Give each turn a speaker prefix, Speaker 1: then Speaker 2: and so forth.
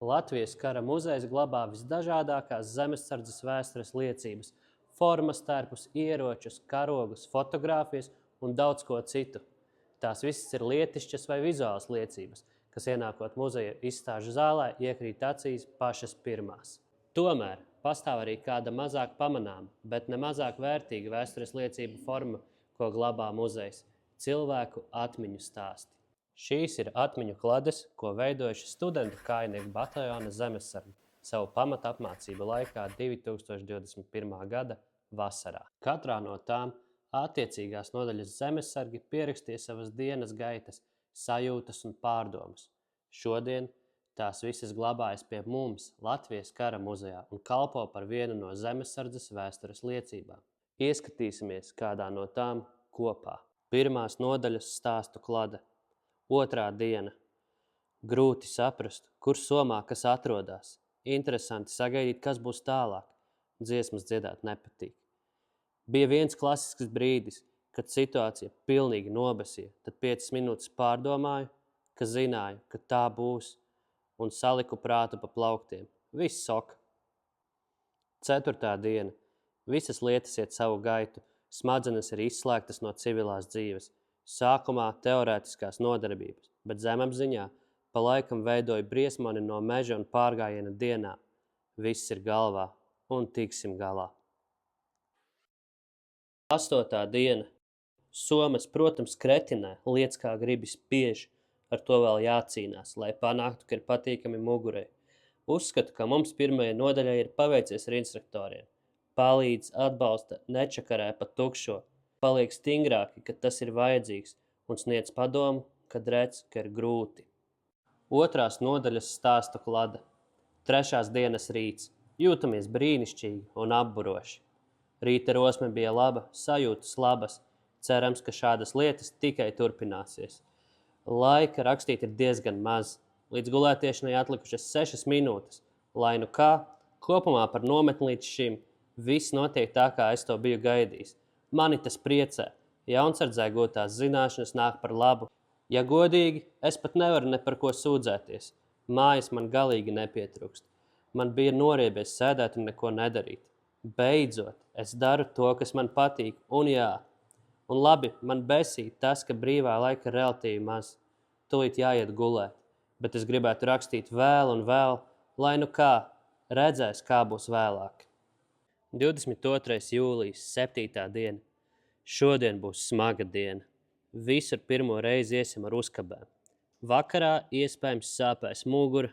Speaker 1: Latvijas kara muzejs glabā visdažādākās zemesardzes vēstures liecības, formas tērpus, ieročus, karogus, fotogrāfijas un daudz ko citu. Tās visas ir lietišķas vai vizuālas liecības, kas ienākot muzeja izstāžu zālē iekrīt acīs pašas pirmās. Tomēr pastāv arī kāda mazāk pamanāma, bet ne mazāk vērtīga vēstures liecību forma, ko glabā muzejs – cilvēku atmiņu stāsti. Šīs ir atmiņu klades, ko veidojuši studentu kājnieku bataljona zemesargi savu pamata apmācību laikā 2021. gada vasarā. Katrā no tām attiecīgās nodaļas zemesargi pierakstīja savas dienas gaitas, sajūtas un pārdomas. Šodien tās visas glabājas pie mums Latvijas kara muzejā un kalpo par vienu no zemesardzes vēstures liecībām. Ieskatīsimies kādā no tām kopā. Pirmās nodaļas stāstu klade. Otrā diena. Grūti saprast, kur somā kas atrodas. Interesanti sagaidīt, kas būs tālāk. Dziesmas dziedāt nepatīk. Bija viens klasisks brīdis, kad situācija pilnīgi nobesīja. Tad 5 minūtes pārdomāju, ka zināju, ka tā būs, un saliku prātu pa plauktiem. Viss ok. 4. diena. Visas lietas iet savu gaitu. Smadzenes ir izslēgtas no civilās dzīves. Sākumā teorētiskās nodarbības, bet zemapziņā pa laikam veidoja briesmoni no meža un pārgājiena dienām. Viss ir galvā un tiksim galā. 8. diena. Somas, protams, kretinē, liec kā gribi spiež, ar to vēl jācīnās, lai panāktu, ka ir patīkami mugurei. Uzskatu, ka mums pirmajai nodaļai ir paveicies ar instruktoriem. Palīdz, atbalsta, nečakarē pa tukšo. Paliek stingrāki, kad tas ir vajadzīgs, un sniedz padomu, kad redz, ka ir grūti. 2. nodaļas stāstu klade. 3. dienas rīts. Jūtamies brīnišķīgi un apburoši. Rīta rosme bija laba, sajūtas labas. Cerams, ka šādas lietas tikai turpināsies. Laika rakstīt ir diezgan maz. Līdz gulētiešanai atlikušas 6 minūtes. Lai nu kā, kopumā par nometni līdz šim viss notiek tā, kā es to biju gaidījis. Mani tas priecē. Jaunsardzē gūtās zināšanas nāk par labu. Ja godīgi, es pat nevaru ne par ko sūdzēties. Mājas man galīgi nepietrūkst. Man bija noriebies sēdēt un neko nedarīt. Beidzot, es daru to, kas man patīk, un jā. Un labi, man besīja tas, ka brīvā laika relatīvi maz. Tūlīt jāiet gulēt, bet es gribētu rakstīt vēl un vēl, lai nu kā, redzēs, kā būs vēlāk. 22. jūlijas, 7. diena. Šodien būs smaga diena. Visur pirmo reizi iesim ar uzkabēm. Vakarā iespējams sāpēs mugura,